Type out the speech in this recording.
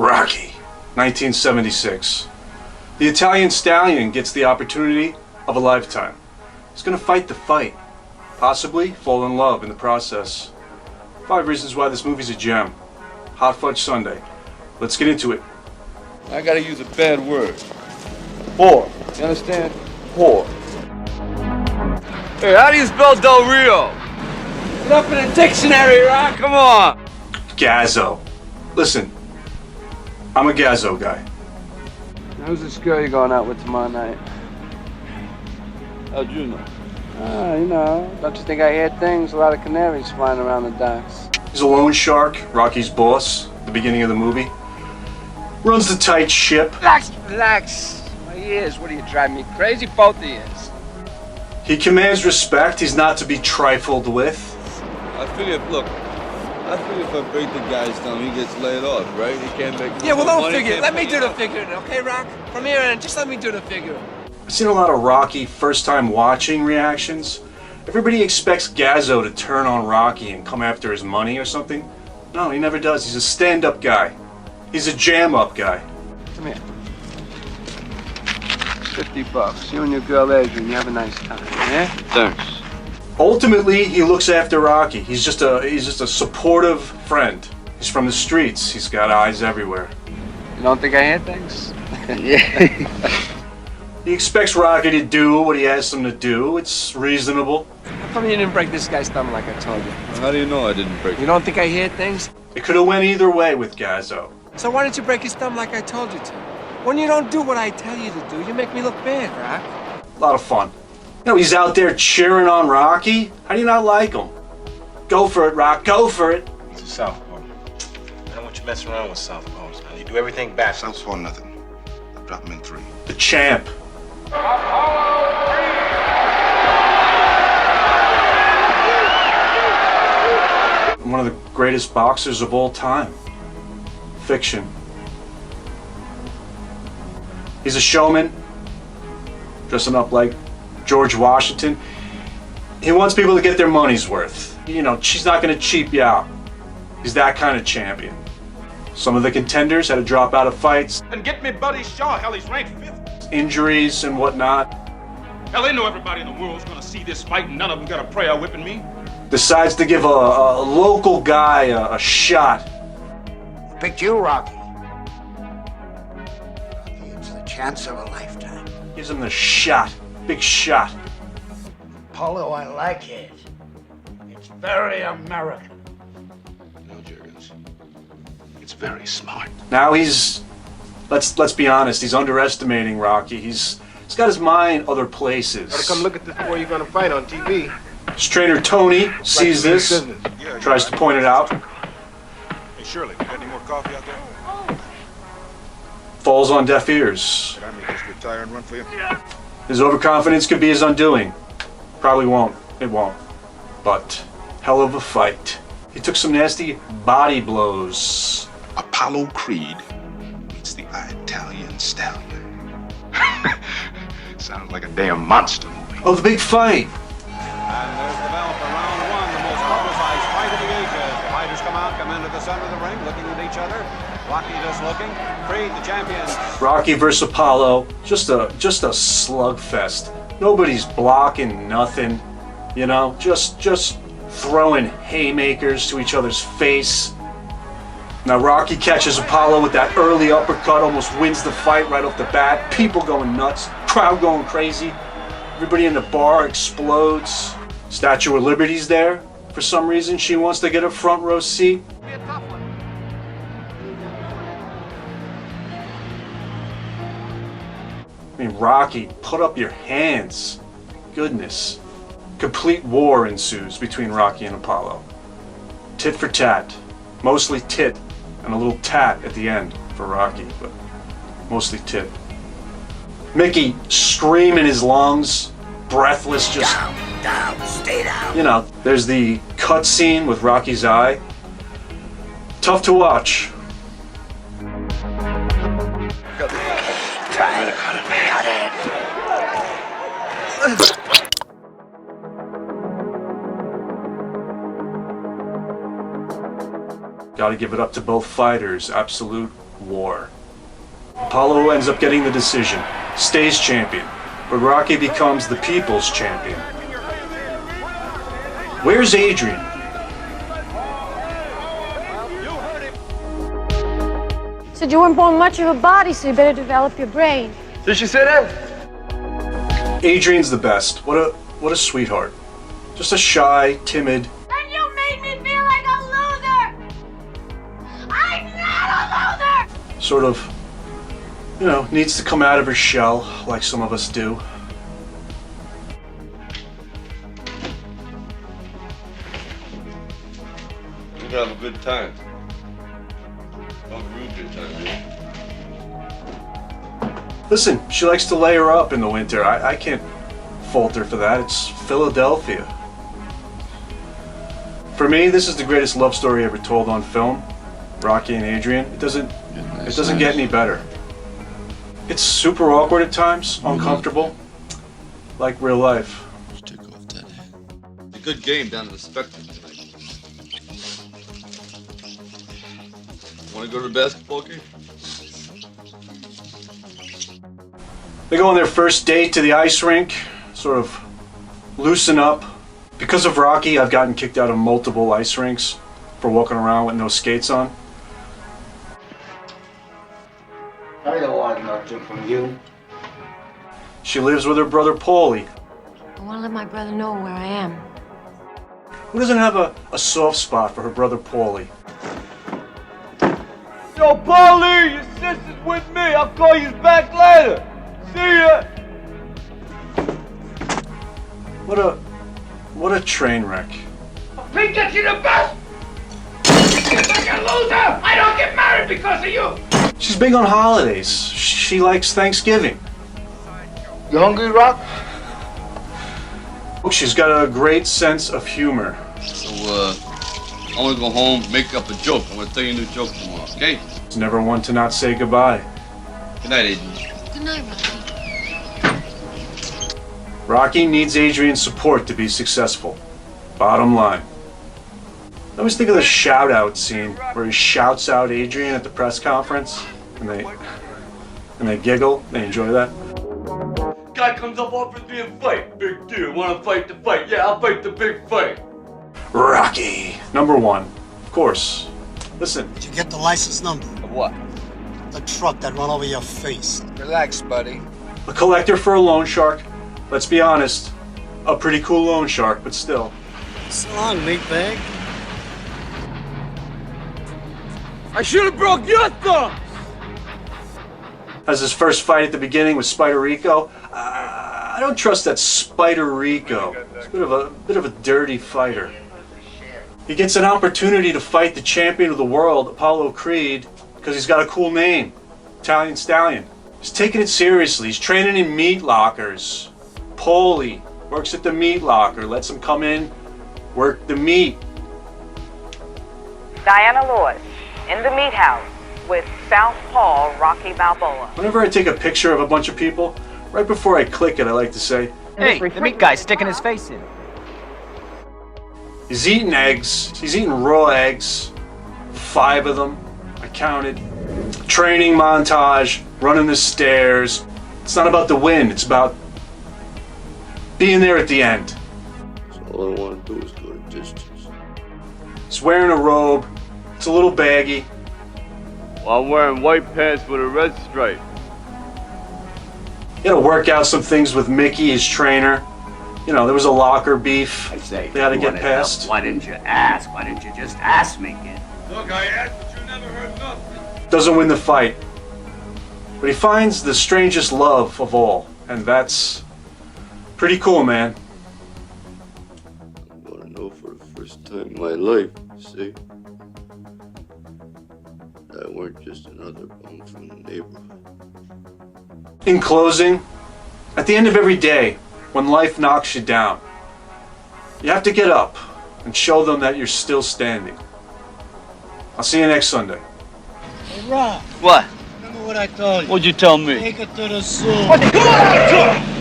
Rocky, 1976. The Italian Stallion gets the opportunity of a lifetime. He's gonna fight the fight, possibly fall in love in the process. 5 reasons why this movie's a gem. Hot Fudge Sunday. Let's get into it. I gotta use a bad word. Whore. You understand? Whore. Hey, how do you spell Del Rio? Get up in a dictionary, Rock. Come on. Gazo. Listen, I'm a Gazo guy. Who's this girl you're going out with tomorrow night? How'd you know? You know, don't you think I hear things? A lot of canaries flying around the docks. He's a loan shark, Rocky's boss, at the beginning of the movie. Runs the tight ship. Relax. My ears, what are you, driving me crazy? Both ears. He commands respect. He's not to be trifled with. I figure if I break the guy's thumb, he gets laid off, right? He can't make. Yeah, well, don't money, figure. Let me do the figuring, okay, Rock? From here on, just let me do the figuring. I've seen a lot of Rocky first-time watching reactions. Everybody expects Gazo to turn on Rocky and come after his money or something. No, he never does. He's a stand-up guy. He's a jam-up guy. Come here. $50. You and your girl Adrian, you have a nice time, yeah? Thanks. Ultimately, he looks after Rocky. He's just a supportive friend. He's from the streets. He's got eyes everywhere. You don't think I hear things? Yeah. He expects Rocky to do what he asks him to do. It's reasonable. How come you didn't break this guy's thumb like I told you? How do you know I didn't break it? You don't think I hear things? It could have went either way with Gazo. So why didn't you break his thumb like I told you to? When you don't do what I tell you to do, you make me look bad, Rock. A lot of fun. You know, he's out there cheering on Rocky. How do you not like him? Go for it, Rock. Go for it. He's a southpaw. I don't want you messing around with southpaws. Now, you do everything back. Southpaw nothing. I'll drop him in 3. The champ. One of the greatest boxers of all time. Fiction. He's a showman, dressing up like George Washington. He wants people to get their money's worth. You know, she's not going to cheap you out. He's that kind of champion. Some of the contenders had to drop out of fights. And get me Buddy Shaw. Hell, he's ranked 5th. Injuries and whatnot. Hell, they know everybody in the world's gonna see this fight, and none of them got a prayer whipping me. Decides to give a local guy a shot. Picked you, Rocky. It's the chance of a lifetime. Gives him the shot. Big shot. Paulo, I like it. It's very American. No, Juergens. It's very smart. Now he's, let's be honest, he's underestimating Rocky. He's got his mind other places. Gotta come look at this before you're gonna fight on TV. His trainer Tony sees this, tries to point it out. Hey, Shirley, you got any more coffee out there? Falls on deaf ears. Did I make this retire and run for you? His overconfidence could be his undoing. Probably won't. It won't. But hell of a fight. He took some nasty body blows. Apollo Creed meets the Italian Stallion. Sounds like a damn monster movie. Oh, the big fight. And there's the bell for round 1, the most publicized fight of the ages. The fighters come into the center of the ring, looking at each other. Rocky just looking. Creed, the champion. Rocky versus Apollo. Just a slugfest. Nobody's blocking nothing. You know, just throwing haymakers to each other's face. Now Rocky catches Apollo with that early uppercut, almost wins the fight right off the bat. People going nuts, crowd going crazy. Everybody in the bar explodes. Statue of Liberty's there. For some reason, she wants to get a front row seat. I mean, Rocky, put up your hands. Goodness. Complete war ensues between Rocky and Apollo. Tit for tat. Mostly tit, and a little tat at the end for Rocky, but mostly tit. Mickey screaming his lungs, breathless, just... Down, stay down. You know, there's the cut scene with Rocky's eye. Tough to watch. Try to cut it. Gotta give it up to both fighters. Absolute war. Apollo ends up getting the decision, stays champion, but Rocky becomes the people's champion. Where's Adrian? Said you weren't born much of a body, so you better develop your brain. Did she say that? Adrian's the best. What a sweetheart. Just a shy, timid. And you made me feel like a loser! I'm not a loser! Sort of, needs to come out of her shell, like some of us do. We're gonna have a good time. Have a real good time, man. Listen, she likes to lay her up in the winter. I can't fault her for that. It's Philadelphia. For me, this is the greatest love story ever told on film. Rocky and Adrian. It doesn't get any better. It's super awkward at times, uncomfortable, like real life. Take off that hat. It's a good game down at the Spectrum tonight. Want to go to the basketball game? They go on their first date to the ice rink, sort of loosen up. Because of Rocky, I've gotten kicked out of multiple ice rinks for walking around with no skates on. I don't want nothing from you. She lives with her brother Paulie, I want to let my brother know where I am. who doesn't have a soft spot for her brother Paulie. Yo, Paulie, your sister's with me. I'll call you back later. See ya. What a train wreck. Think that you're the best? Like a loser! I don't get married because of you! She's big on holidays. She likes Thanksgiving. You hungry, Rock? She's got a great sense of humor. So, I want to go home, make up a joke. I'm going to tell you a new joke tomorrow, okay? She's never one to not say goodbye. Good night, Adrian. Good night, Rocky. Rocky needs Adrian's support to be successful. Bottom line. I always think of the shout-out scene where he shouts out Adrian at the press conference, and they giggle. They enjoy that. Guy comes up, offers me a fight. Big deal. Want to fight the fight? Yeah, I'll fight the big fight. Rocky, number one, of course. Listen, Did you get the license number? Of what? The truck that run over your face. Relax, buddy. a collector for a loan shark. Let's be honest, a pretty cool loan shark, but still. So long, meatbag. I should have broke your thumb. Has his first fight at the beginning with Spider Rico. I don't trust that Spider Rico. He's a bit of a dirty fighter. He gets an opportunity to fight the champion of the world, Apollo Creed, because he's got a cool name, Italian Stallion. He's taking it seriously. He's training in meat lockers. Paulie works at the meat locker, lets him come in, work the meat. Diana Lewis in the meat house with Southpaw Rocky Balboa. Whenever I take a picture of a bunch of people, right before I click it, I like to say, Hey, the meat guy's sticking his face in. he's eating eggs. He's eating raw eggs. 5 of them. I counted. Training montage, running the stairs. It's not about the win. It's about being there at the end. So all I want to do is go to distance. He's wearing a robe. It's a little baggy. Well, I'm wearing white pants with a red stripe. He had to work out some things with Mickey, his trainer. You know, there was a locker beef. I say, They had to you get wanna past. help. Why didn't you ask? Why didn't you just ask me, kid? Look, I asked, but you never heard nothing. Doesn't win the fight. But he finds the strangest love of all. And that's pretty cool, man. I want to know for the first time in my life, see? That I weren't just another bum from the neighborhood. In closing, at the end of every day, when life knocks you down, you have to get up and show them that you're still standing. I'll see you next Sunday. Hey, Rob, What? remember what I told you? What'd you tell me? Take her to the zoo. What? Come on!